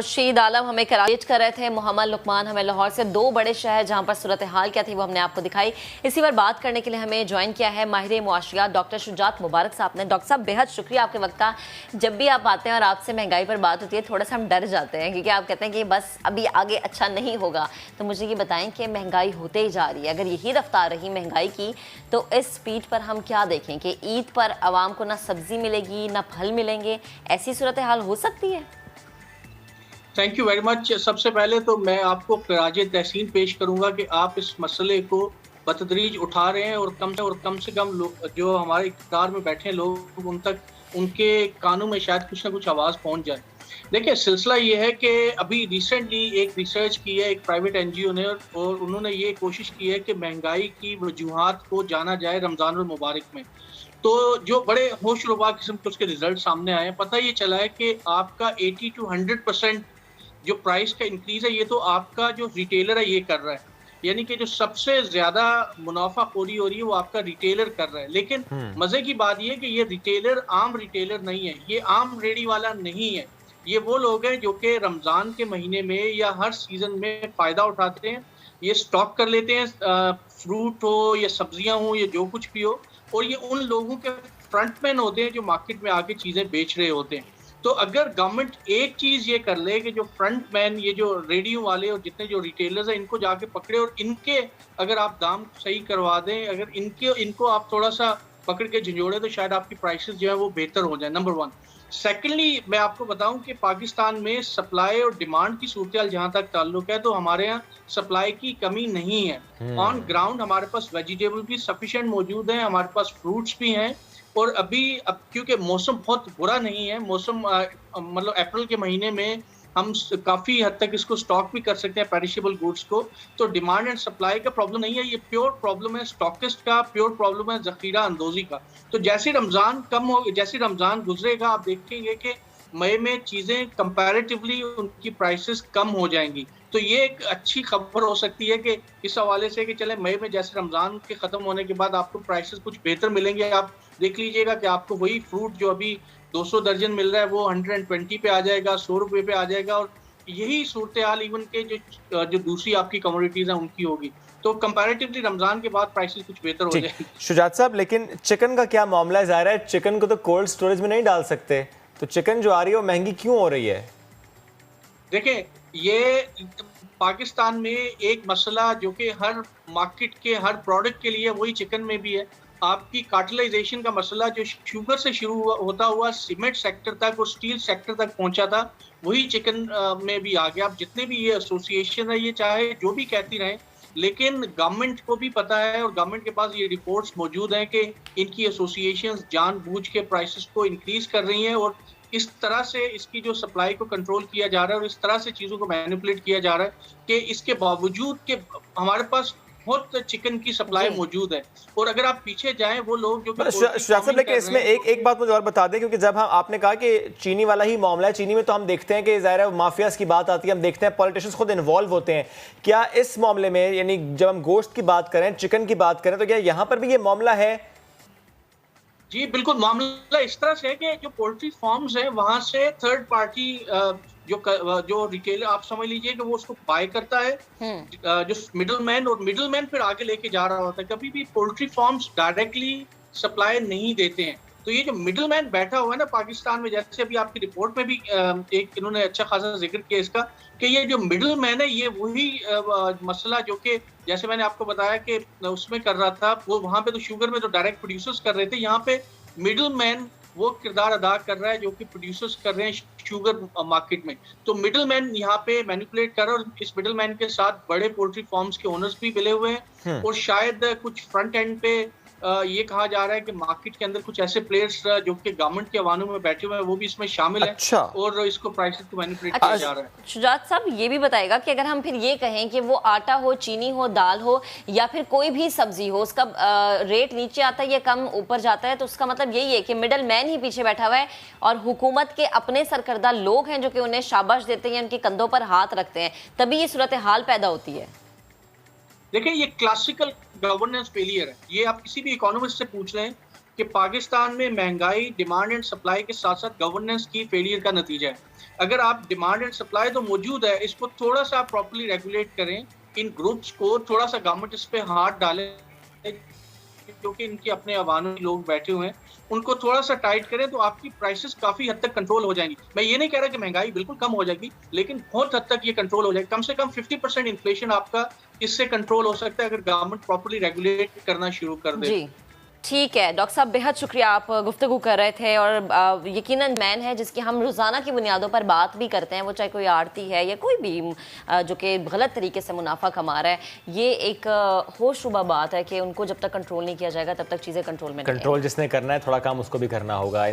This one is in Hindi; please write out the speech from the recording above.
खुर्शीद आलम हमें कराची कर रहे थे, मोहम्मद लुकमान हमें लाहौर से। दो बड़े शहर जहां पर सूरत हाल क्या थी वो हमने आपको दिखाई। इसी पर बात करने के लिए हमें ज्वाइन किया है माहिर मुआशरियात डॉक्टर शुजात मुबारक साहब ने। डॉक्टर साहब, बेहद शुक्रिया आपके वक्त का। जब भी आप आते हैं और आपसे महंगाई पर बात होती है थोड़ा सा हम डर जाते हैं, क्योंकि आप कहते हैं कि बस अभी आगे अच्छा नहीं होगा। तो मुझे ये बताएं कि महंगाई होते ही जा रही है, अगर यही रफ्तार रही महंगाई की तो इस स्पीड पर हम क्या देखें कि ईद पर आवाम को ना सब्जी मिलेगी ना फल मिलेंगे, ऐसी सूरत हाल हो सकती है? Thank you very much. सबसे पहले तो मैं आपको खराज तहसीन पेश करूंगा कि आप इस मसले को बतदरीज उठा रहे हैं और कम से कम लोग जो हमारे इक़्तिदार में बैठे हैं लोग उन तक उनके कानों में शायद कुछ ना कुछ आवाज़ पहुंच जाए। देखिए, सिलसिला ये है कि अभी रिसेंटली एक रिसर्च की है एक प्राइवेट एनजीओ ने, और उन्होंने ये कोशिश की है कि महंगाई की वजूहात को जाना जाए रमज़ान मुबारक में। तो जो बड़े होशरुबा किस्म के उसके रिजल्ट सामने आए हैं, पता ये चला है कि आपका 80 to 100% जो प्राइस का इंक्रीज है ये तो आपका जो रिटेलर है ये कर रहा है, यानी कि जो सबसे ज्यादा मुनाफाखोरी हो रही है वो आपका रिटेलर कर रहा है। लेकिन मजे की बात ये है कि ये रिटेलर आम रिटेलर नहीं है, ये आम रेडी वाला नहीं है। ये वो लोग हैं जो कि रमजान के महीने में या हर सीजन में फायदा उठाते हैं, ये स्टॉक कर लेते हैं, फ्रूट हो या सब्जियां हो या जो कुछ भी हो, और ये उन लोगों के फ्रंटमैन होते हैं जो मार्केट में आके चीजें बेच रहे होते हैं। तो अगर गवर्नमेंट एक चीज ये कर ले कि जो फ्रंट मैन, ये जो रेडियो वाले और जितने जो रिटेलर्स हैं इनको जाके पकड़े और इनके अगर आप दाम सही करवा दें, अगर इनको आप थोड़ा सा पकड़ के झंझोड़े तो शायद आपकी प्राइसेस जो है वो बेहतर हो जाए, नंबर वन। सेकेंडली, मैं आपको बताऊं कि पाकिस्तान में सप्लाई और डिमांड की सूरत जहां तक ताल्लुक है तो हमारे यहाँ सप्लाई की कमी नहीं है। ऑन ग्राउंड हमारे पास वेजिटेबल भी सफिशिएंट मौजूद है, हमारे पास फ्रूट्स भी हैं। और अब क्योंकि मौसम बहुत बुरा नहीं है, मौसम मतलब अप्रैल के महीने में हम काफी हद तक इसको स्टॉक भी कर सकते हैं पेरिशेबल गुड्स को। तो डिमांड एंड सप्लाई का प्रॉब्लम नहीं है, ये प्योर प्रॉब्लम है स्टॉकिस्ट का, प्योर प्रॉब्लम है जखीरा अंदोजी का। तो जैसे रमजान गुजरेगा आप देखेंगे कि मई में चीजें कंपैरेटिवली उनकी प्राइसेस कम हो जाएंगी। तो ये एक अच्छी खबर हो सकती है कि इस हवाले से कि चले मई में जैसे रमजान के खत्म होने के बाद आपको प्राइसेस कुछ बेहतर मिलेंगे। आप देख लीजिएगा कि आपको वही फ्रूट जो अभी 200 दर्जन मिल रहा है वो 120 पे आ जाएगा, 100 रुपए पे आ जाएगा। और यही सूरत हाल इवन के जो दूसरी आपकी कमोडिटीज हैं उनकी होगी। तो कंपैरेटिवली रमजान के बाद प्राइसेस कुछ बेहतर हो जाएंगे। शुजात साहब, लेकिन चिकन का क्या मामला है? ज़ाहिर है चिकन को तो कोल्ड स्टोरेज में नहीं डाल सकते, तो चिकन जो आ रही है वो महंगी क्यों हो रही है? देखिए, ये पाकिस्तान में एक मसला जो कि हर मार्केट के हर प्रोडक्ट के लिए वही चिकन में भी है। आपकी कार्टलाइजेशन का मसला जो शुगर से शुरू होता हुआ सीमेंट सेक्टर तक और स्टील सेक्टर तक पहुंचा था, वही चिकन में भी आ गया। आप जितने भी ये एसोसिएशन है ये चाहे जो भी कहती रहे, लेकिन गवर्नमेंट को भी पता है और गवर्नमेंट के पास ये रिपोर्ट्स मौजूद हैं कि इनकी एसोसिएशंस जानबूझ के प्राइसेस को इंक्रीज कर रही हैं और इस तरह से इसकी जो सप्लाई को कंट्रोल किया जा रहा है और इस तरह से चीज़ों को मैनिपुलेट किया जा रहा है कि इसके बावजूद कि हमारे पास बहुत चिकन की सप्लाई मौजूद है। और अगर आप पीछे जाएं, वो लोग जो लेकिन इसमें एक बात मुझे और बता दें, क्योंकि जब आपने कहा कि चीनी वाला ही मामला है, चीनी में तो हम देखते हैं कि ज़ाहिर है माफियाज की बात आती है, हम देखते हैं पॉलिटिशियंस खुद इन्वॉल्व होते हैं। क्या इस मामले में, यानी जब हम गोश्त की बात करें, चिकन की बात करें, तो क्या यहाँ पर भी ये मामला है? जी बिल्कुल, मामला इस तरह से है कि जो पोल्ट्री फार्म्स हैं वहां से थर्ड पार्टी जो रिटेलर, आप समझ लीजिए कि वो उसको बाय करता है, जो मिडलमैन, और मिडलमैन फिर आगे लेके जा रहा होता है। कभी भी पोल्ट्री फार्म्स डायरेक्टली सप्लाई नहीं देते हैं। तो ये जो मिडलमैन बैठा हुआ है ना पाकिस्तान में, जैसे अभी आपकी रिपोर्ट में भी एक इन्होंने अच्छा खासा जिक्र किया इसका कि ये जो मिडलमैन है ये वही मसला जो कि जैसे मैंने आपको बताया कि उसमें कर रहा था, वो वहां पे तो शुगर में तो डायरेक्ट प्रोड्यूसर्स कर रहे थे, यहाँ पे मिडलमैन वो किरदार अदा कर रहा है जो कि प्रोड्यूसर्स कर रहे हैं शुगर मार्केट में। तो मिडलमैन यहाँ पे मैनिपुलेट कर रहा है और इस मिडलमैन के साथ बड़े पोल्ट्री फार्म्स के ओनर्स भी मिले हुए हैं और शायद कुछ फ्रंट एंड पे ये कहा जा रहा है कि मार्केट के अंदर कुछ ऐसे प्लेयर्स जो कि गवर्नमेंट के अवानों में बैठे हुए हैं वो भी इसमें शामिल हैं और इसको प्राइसेस को मैनिपुलेट किया जा रहा है। शुजात साहब, ये भी बताएगा कि अगर हम फिर ये कहें कि वो आटा हो, चीनी हो, दाल हो या फिर कोई भी सब्जी हो, उसका रेट नीचे आता है या कम ऊपर जाता है, तो उसका मतलब यही है कि मिडल मैन ही पीछे बैठा हुआ है और हुकूमत के अपने सरकर्दा लोग हैं जो कि उन्हें शाबाश देते हैं, उनके कंधों पर हाथ रखते हैं, तभी ये सूरत हाल पैदा होती है। देखिए, ये क्लासिकल गवर्नेंस फेलियर है। ये आप किसी भी इकोनॉमिस्ट से पूछ रहे हैं कि पाकिस्तान में महंगाई, डिमांड एंड सप्लाई के साथ साथ गवर्नेंस की फेलियर का नतीजा है। अगर आप डिमांड एंड सप्लाई तो मौजूद है, इसको थोड़ा सा आप प्रॉपर्ली रेगुलेट करें, इन ग्रुप्स को थोड़ा सा गवर्नमेंट इस पे हाथ डाले, क्योंकि इनके अपने अवामी लोग बैठे हुए हैं, उनको थोड़ा सा टाइट करें तो आपकी प्राइसेस काफी हद तक कंट्रोल हो जाएंगी। मैं ये नहीं कह रहा कि महंगाई बिल्कुल कम हो जाएगी, लेकिन बहुत हद तक ये कंट्रोल हो जाएगी। कम से कम 50% इन्फ्लेशन आपका इससे कंट्रोल हो सकता है अगर गवर्नमेंट प्रॉपर्ली रेगुलेट करना शुरू कर दे। जी ठीक है डॉक्टर साहब, बेहद शुक्रिया, आप गुफ्तगू कर रहे थे और यकीनन मैन है जिसकी हम रोज़ाना की बुनियादों पर बात भी करते हैं, वो चाहे कोई आड़ती है या कोई भी जो कि गलत तरीके से मुनाफा कमा रहा है। ये एक होशरुबा बात है कि उनको जब तक कंट्रोल नहीं किया जाएगा तब तक चीज़ें कंट्रोल में नहीं कंट्रोल जिसने करना है थोड़ा काम उसको भी करना होगा।